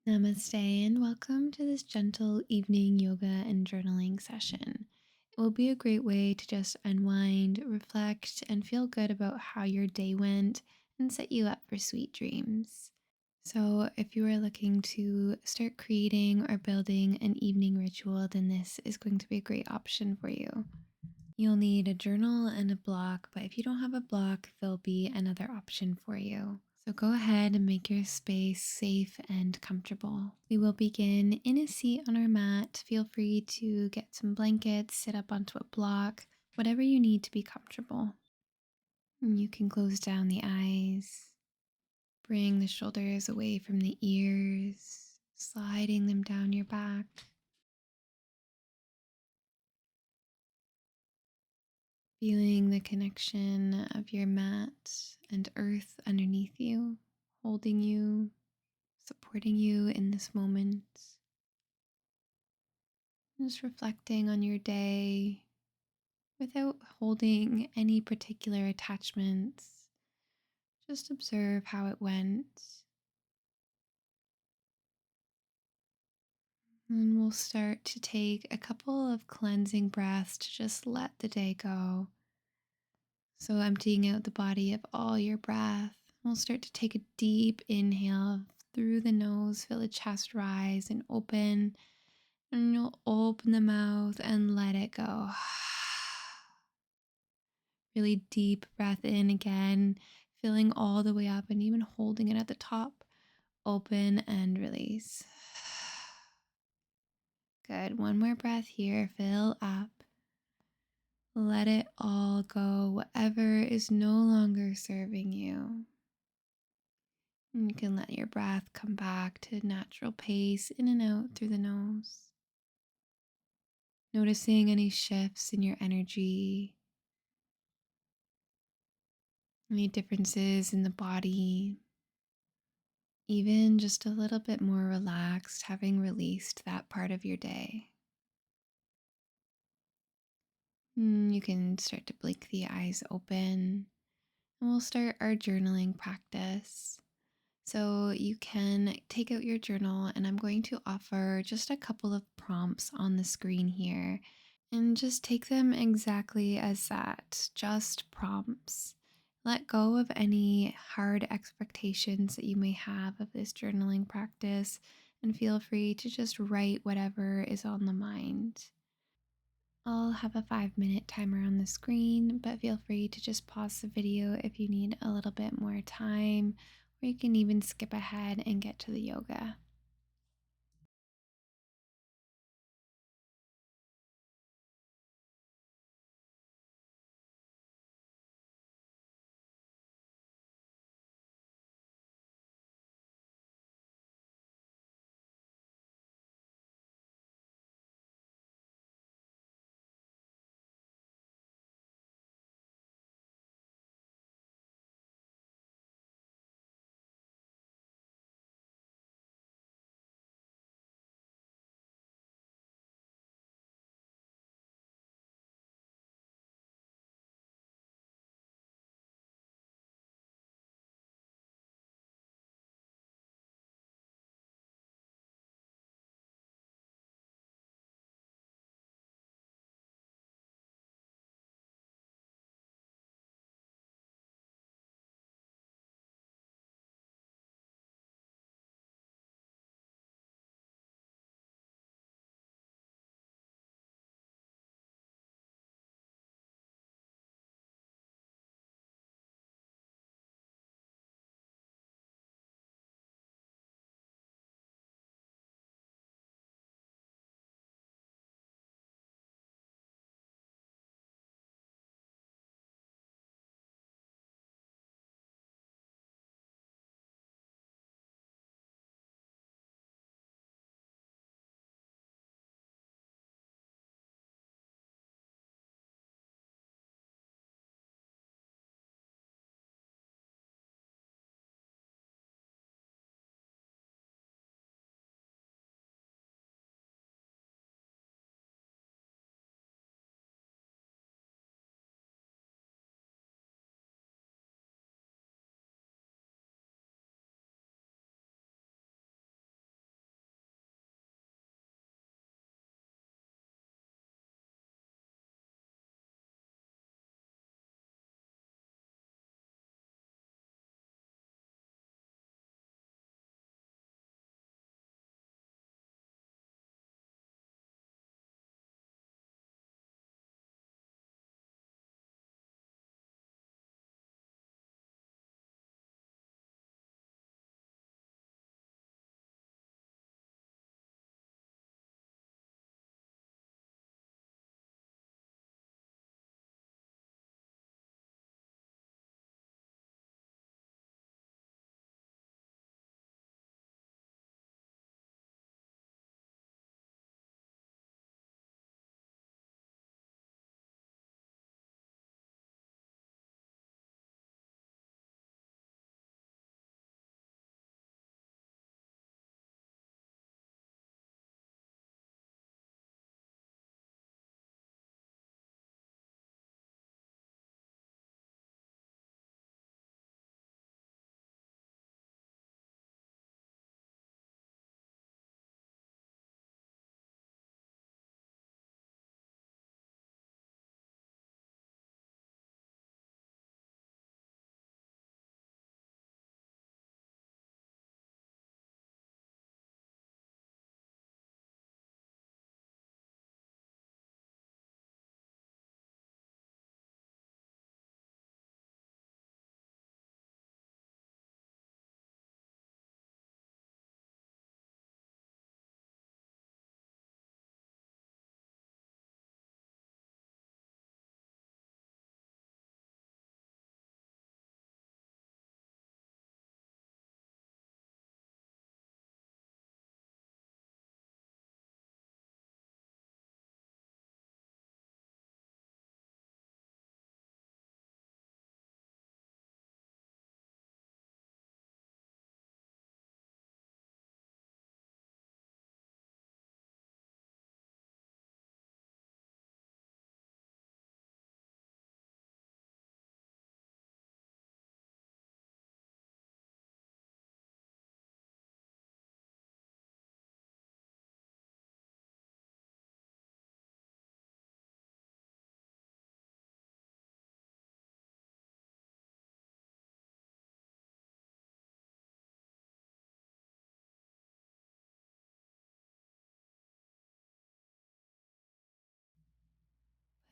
Namaste and welcome to this gentle evening yoga and journaling session. It will be a great way to just unwind, reflect, and feel good about how your day went and set you up for sweet dreams. So, if you are looking to start creating or building an evening ritual, then this is going to be a great option for you. You'll need a journal and a block, but if you don't have a block, there'll be another option for you. So go ahead and make your space safe and comfortable. We will begin in a seat on our mat. Feel free to get some blankets, sit up onto a block, whatever you need to be comfortable. And you can close down the eyes, bring the shoulders away from the ears, sliding them down your back. Feeling the connection of your mat and earth underneath you, holding you, supporting you in this moment. Just reflecting on your day without holding any particular attachments. Just observe how it went. And we'll start to take a couple of cleansing breaths to just let the day go. So, emptying out the body of all your breath. We'll start to take a deep inhale through the nose, feel the chest rise and open. And you'll open the mouth and let it go. Really deep breath in again, filling all the way up and even holding it at the top. Open and release. Good. One more breath here. Fill up. Let it all go, whatever is no longer serving you. And you can let your breath come back to natural pace in and out through the nose. Noticing any shifts in your energy, any differences in the body, even just a little bit more relaxed, having released that part of your day. You can start to blink the eyes open, and we'll start our journaling practice. So you can take out your journal, and I'm going to offer just a couple of prompts on the screen here, and just take them exactly as that, just prompts. Let go of any hard expectations that you may have of this journaling practice, and feel free to just write whatever is on the mind. I'll have a 5-minute timer on the screen, but feel free to just pause the video if you need a little bit more time, or you can even skip ahead and get to the yoga.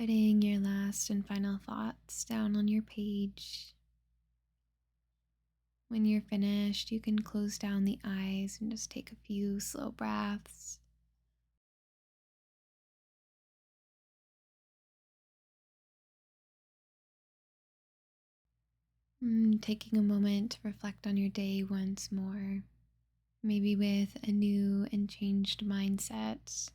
putting your last and final thoughts down on your page. When you're finished, you can close down the eyes and just take a few slow breaths. Taking a moment to reflect on your day once more, maybe with a new and changed mindset.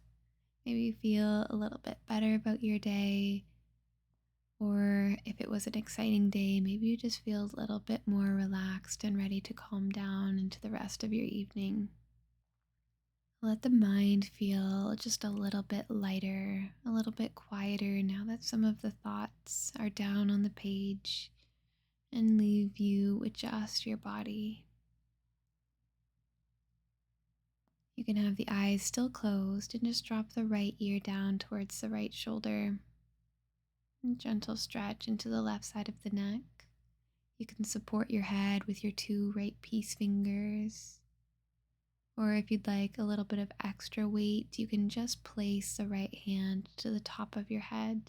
Maybe you feel a little bit better about your day, or if it was an exciting day, maybe you just feel a little bit more relaxed and ready to calm down into the rest of your evening. Let the mind feel just a little bit lighter, a little bit quieter now that some of the thoughts are down on the page, and leave you with just your body. You can have the eyes still closed and just drop the right ear down towards the right shoulder. And gentle stretch into the left side of the neck. You can support your head with your two right peace fingers. Or if you'd like a little bit of extra weight, you can just place the right hand to the top of your head.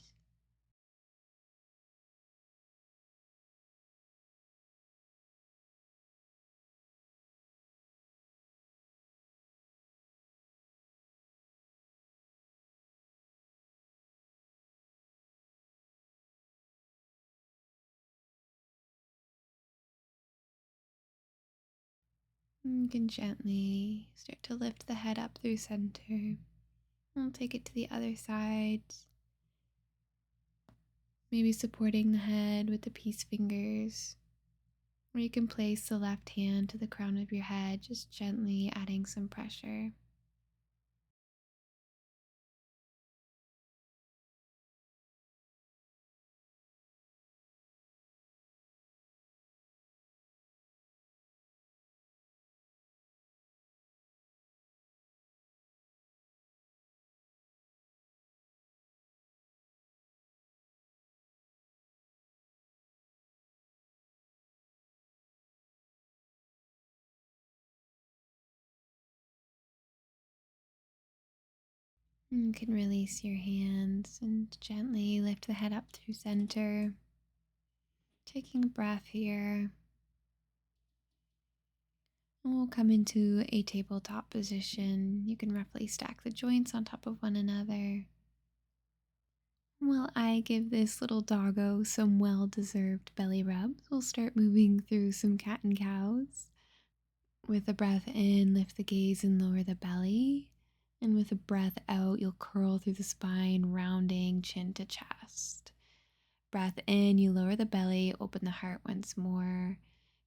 And you can gently start to lift the head up through center. We'll take it to the other side, maybe supporting the head with the peace fingers. Or you can place the left hand to the crown of your head, just gently adding some pressure. You can release your hands and gently lift the head up through center. Taking a breath here. And we'll come into a tabletop position. You can roughly stack the joints on top of one another. While I give this little doggo some well deserved belly rubs, we'll start moving through some cat and cows. With a breath in, lift the gaze and lower the belly. And with a breath out, you'll curl through the spine, rounding chin to chest. Breath in, you lower the belly, open the heart once more.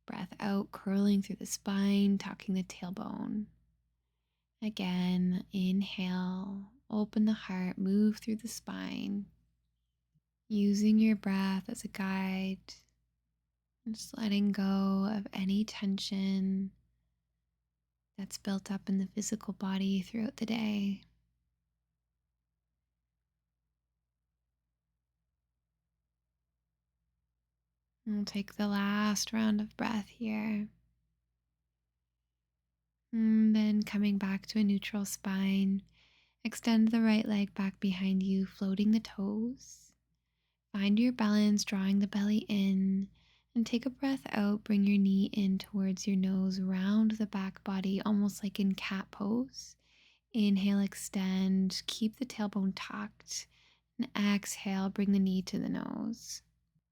Breath out, curling through the spine, tucking the tailbone. Again, inhale, open the heart, move through the spine. Using your breath as a guide, just letting go of any tension that's built up in the physical body throughout the day. And we'll take the last round of breath here. And then coming back to a neutral spine, extend the right leg back behind you, floating the toes. Find your balance, drawing the belly in, and take a breath out. Bring your knee in towards your nose, round the back body, almost like in cat pose. Inhale, extend, keep the tailbone tucked, and exhale, bring the knee to the nose.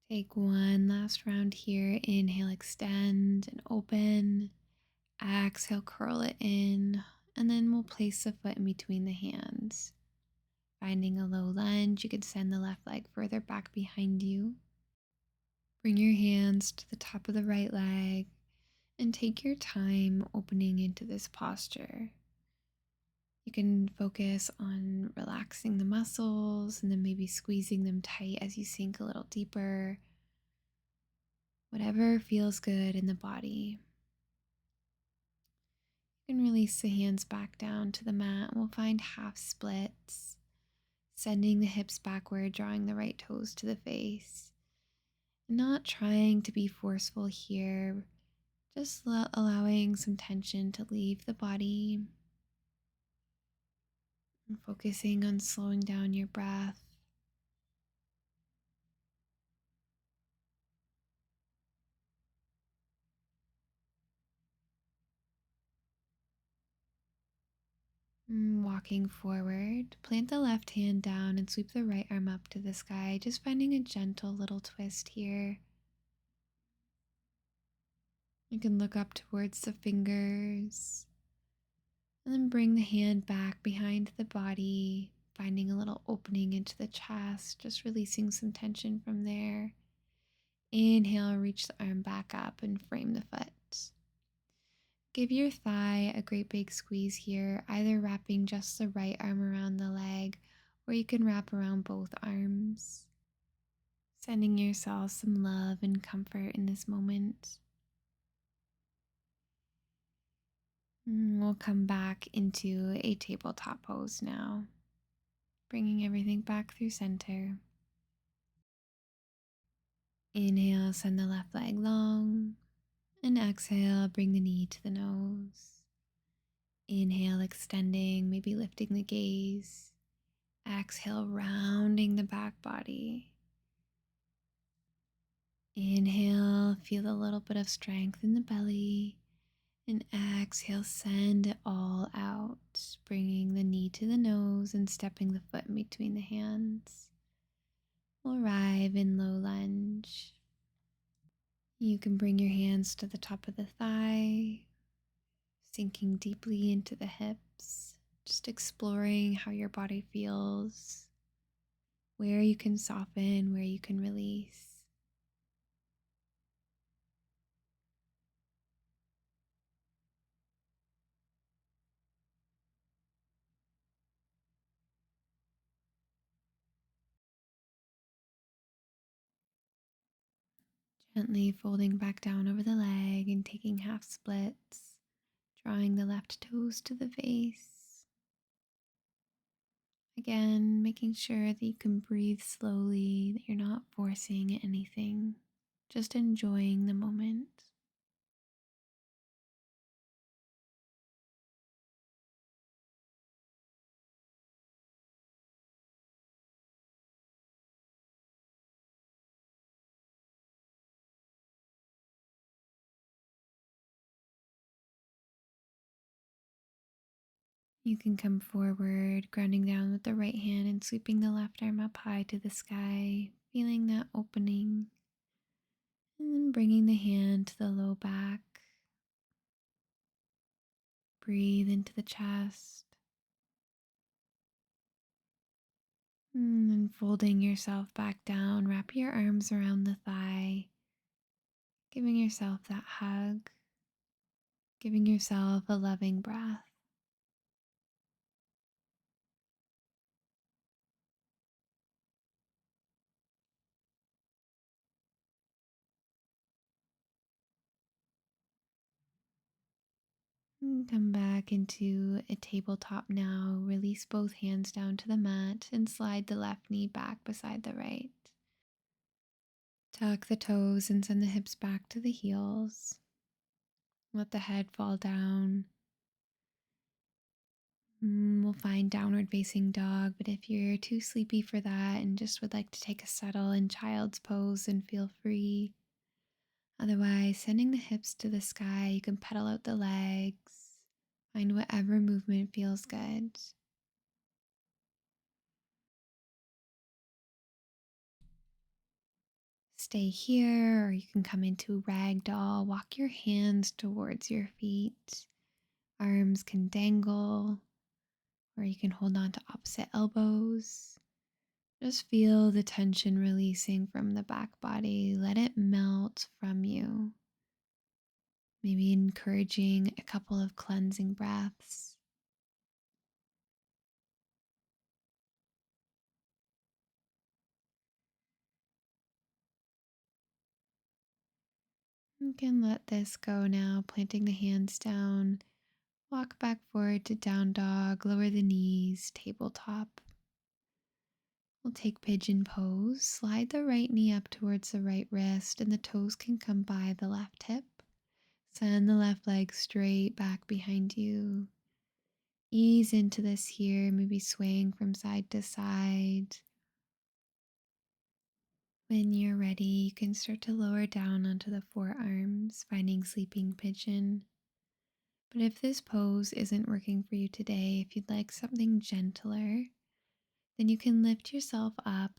Take one last round here. Inhale, extend and open. Exhale, curl it in, and then we'll place the foot in between the hands. Finding a low lunge, you can send the left leg further back behind you. Bring your hands to the top of the right leg and take your time opening into this posture. You can focus on relaxing the muscles and then maybe squeezing them tight as you sink a little deeper. Whatever feels good in the body. You can release the hands back down to the mat. We'll find half splits, sending the hips backward, drawing the right toes to the face. Not trying to be forceful here, just allowing some tension to leave the body. And focusing on slowing down your breath. Walking forward, plant the left hand down and sweep the right arm up to the sky, just finding a gentle little twist here. You can look up towards the fingers and then bring the hand back behind the body, finding a little opening into the chest, just releasing some tension from there. Inhale, reach the arm back up and frame the foot. Give your thigh a great big squeeze here, either wrapping just the right arm around the leg or you can wrap around both arms. Sending yourself some love and comfort in this moment. We'll come back into a tabletop pose now, bringing everything back through center. Inhale, send the left leg long, and exhale, bring the knee to the nose. Inhale, extending, maybe lifting the gaze. Exhale, rounding the back body. Inhale, feel a little bit of strength in the belly. And exhale, send it all out, bringing the knee to the nose and stepping the foot in between the hands. We'll arrive in low lunge. You can bring your hands to the top of the thigh, sinking deeply into the hips, just exploring how your body feels, where you can soften, where you can release. Gently folding back down over the leg and taking half splits, drawing the left toes to the face. Again, making sure that you can breathe slowly, that you're not forcing anything, just enjoying the moment. You can come forward, grounding down with the right hand and sweeping the left arm up high to the sky, feeling that opening, and then bringing the hand to the low back. Breathe into the chest. And then folding yourself back down, wrap your arms around the thigh, giving yourself that hug, giving yourself a loving breath. And come back into a tabletop now. Release both hands down to the mat and slide the left knee back beside the right. Tuck the toes and send the hips back to the heels. Let the head fall down. We'll find downward facing dog, but if you're too sleepy for that and just would like to take a settle in child's pose, then feel free. Otherwise, sending the hips to the sky, you can pedal out the legs. Find whatever movement feels good. Stay here, or you can come into ragdoll. Walk your hands towards your feet. Arms can dangle, or you can hold on to opposite elbows. Just feel the tension releasing from the back body. Let it melt from you. Maybe encouraging a couple of cleansing breaths. You can let this go now, planting the hands down. Walk back forward to down dog, lower the knees, tabletop. We'll take pigeon pose. Slide the right knee up towards the right wrist, and the toes can come by the left hip. Send the left leg straight back behind you. Ease into this here, maybe swaying from side to side. When you're ready, you can start to lower down onto the forearms, finding sleeping pigeon. But if this pose isn't working for you today, if you'd like something gentler, then you can lift yourself up,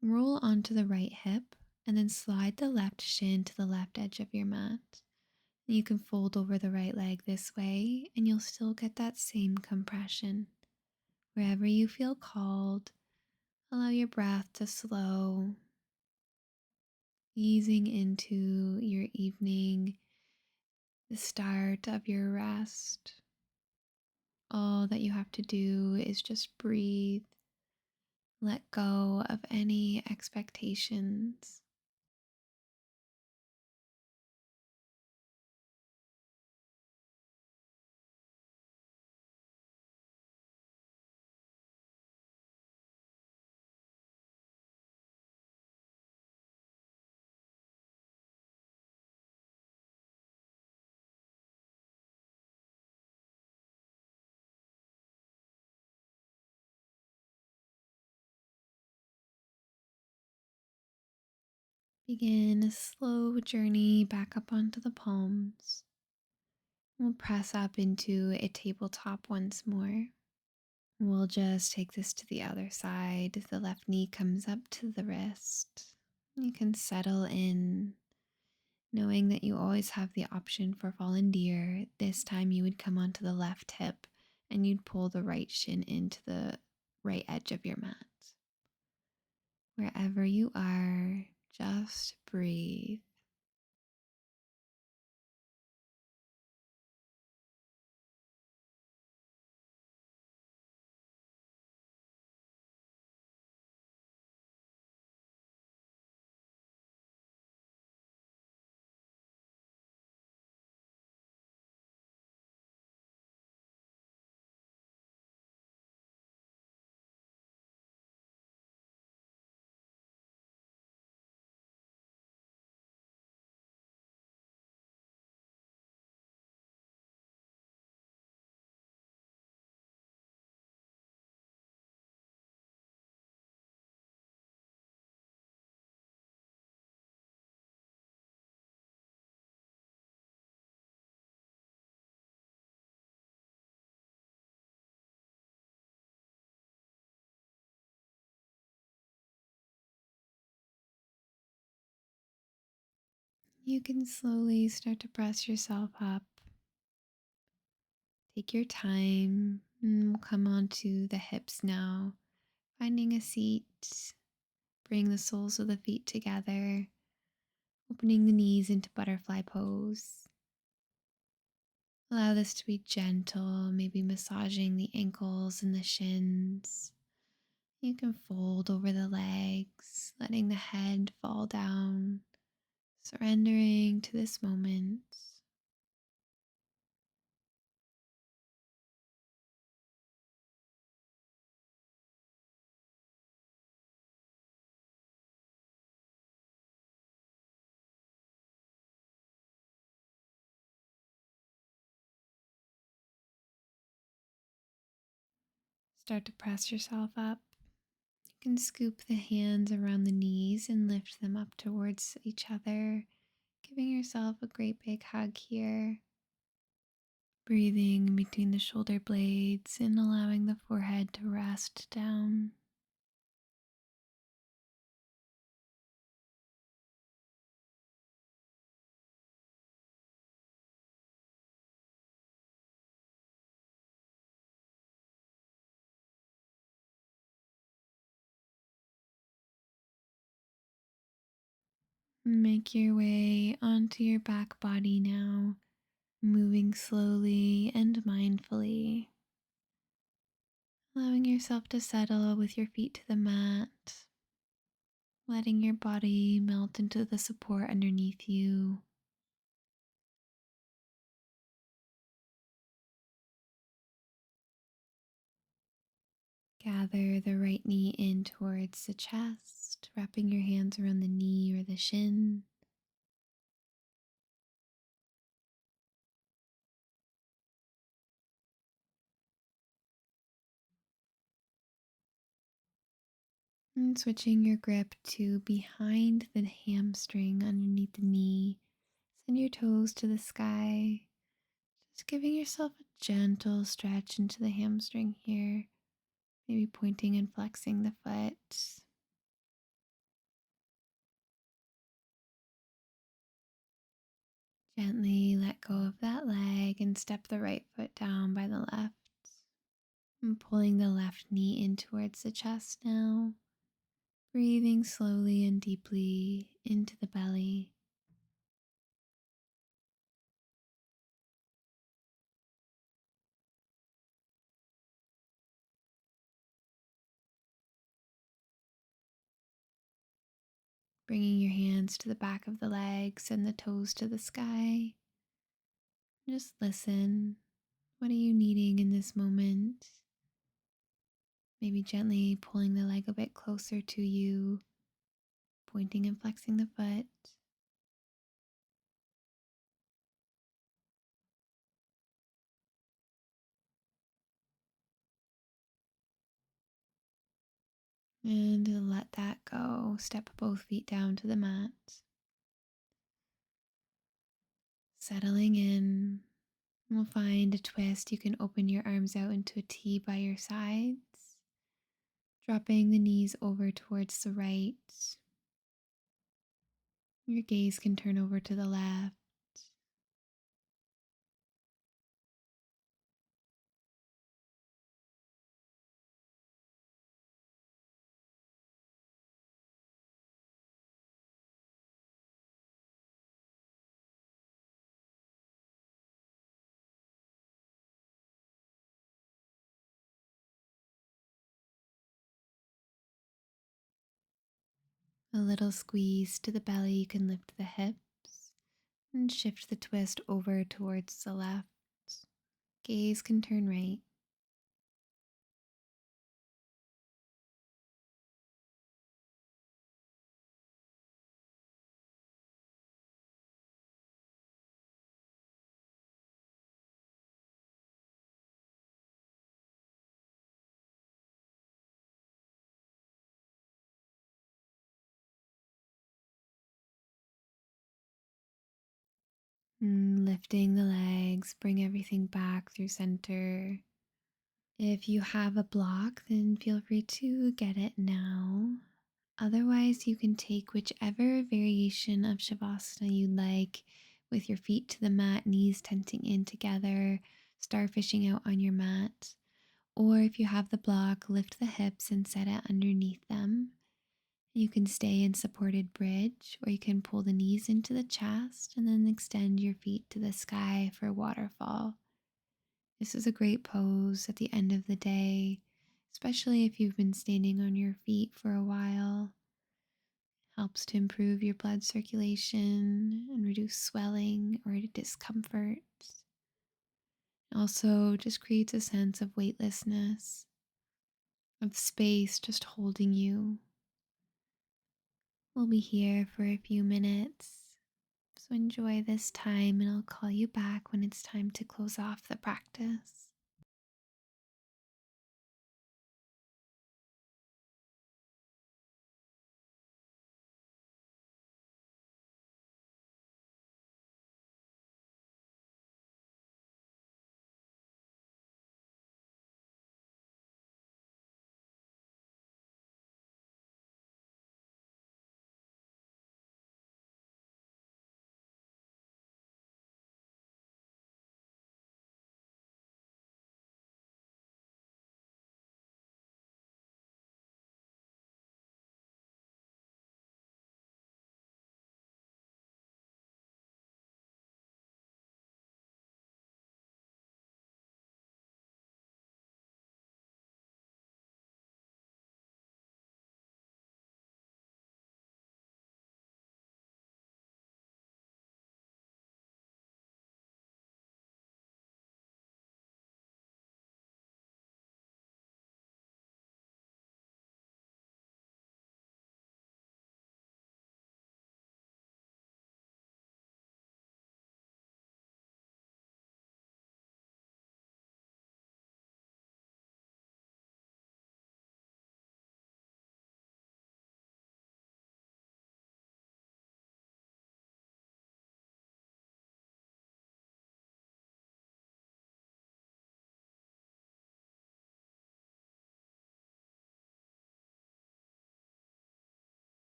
roll onto the right hip, and then slide the left shin to the left edge of your mat. And you can fold over the right leg this way, and you'll still get that same compression. Wherever you feel called, allow your breath to slow, easing into your evening, the start of your rest. All that you have to do is just breathe, let go of any expectations. Begin a slow journey back up onto the palms. We'll press up into a tabletop once more. We'll just take this to the other side. The left knee comes up to the wrist. You can settle in, knowing that you always have the option for fallen deer. This time you would come onto the left hip and you'd pull the right shin into the right edge of your mat. Wherever you are, just breathe. You can slowly start to press yourself up. Take your time and we'll come onto the hips now. Finding a seat, bring the soles of the feet together, opening the knees into butterfly pose. Allow this to be gentle, maybe massaging the ankles and the shins. You can fold over the legs, letting the head fall down, surrendering to this moment. Start to press yourself up. You can scoop the hands around the knees and lift them up towards each other, giving yourself a great big hug here. Breathing between the shoulder blades and allowing the forehead to rest down. Make your way onto your back body now, moving slowly and mindfully, allowing yourself to settle with your feet to the mat, letting your body melt into the support underneath you. Gather the right knee in towards the chest, wrapping your hands around the knee or the shin. And switching your grip to behind the hamstring underneath the knee. Send your toes to the sky. Just giving yourself a gentle stretch into the hamstring here, maybe pointing and flexing the foot. Gently let go of that leg and step the right foot down by the left. And pulling the left knee in towards the chest now. Breathing slowly and deeply into the belly. Bringing your hands to the back of the legs and the toes to the sky. Just listen. What are you needing in this moment? Maybe gently pulling the leg a bit closer to you, pointing and flexing the foot. And let that go. Step both feet down to the mat. Settling in. We'll find a twist. You can open your arms out into a T by your sides, dropping the knees over towards the right. Your gaze can turn over to the left. A little squeeze to the belly. You can lift the hips and shift the twist over towards the left. Gaze can turn right. Lifting the legs, bring everything back through center. If you have a block, then feel free to get it now. Otherwise, you can take whichever variation of Shavasana you like with your feet to the mat, knees tenting in together, starfishing out on your mat. Or if you have the block, lift the hips and set it underneath them. You can stay in supported bridge, or you can pull the knees into the chest and then extend your feet to the sky for waterfall. This is a great pose at the end of the day, especially if you've been standing on your feet for a while. Helps to improve your blood circulation and reduce swelling or discomfort. Also, just creates a sense of weightlessness, of space just holding you. We'll be here for a few minutes, so enjoy this time, and I'll call you back when it's time to close off the practice.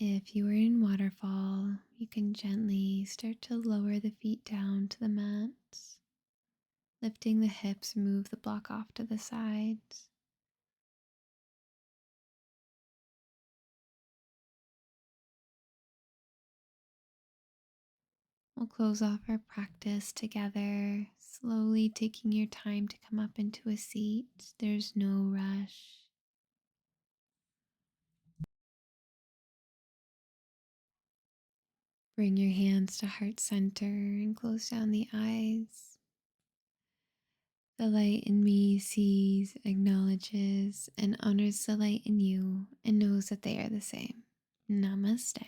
If you are in Waterfall, you can gently start to lower the feet down to the mats, lifting the hips, move the block off to the sides. We'll close off our practice together, slowly taking your time to come up into a seat. There's no rush. Bring your hands to heart center and close down the eyes. The light in me sees, acknowledges, and honors the light in you and knows that they are the same. Namaste.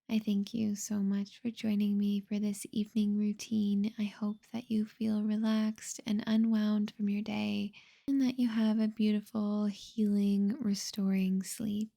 I thank you so much for joining me for this evening routine. I hope that you feel relaxed and unwound from your day and that you have a beautiful, healing, restoring sleep.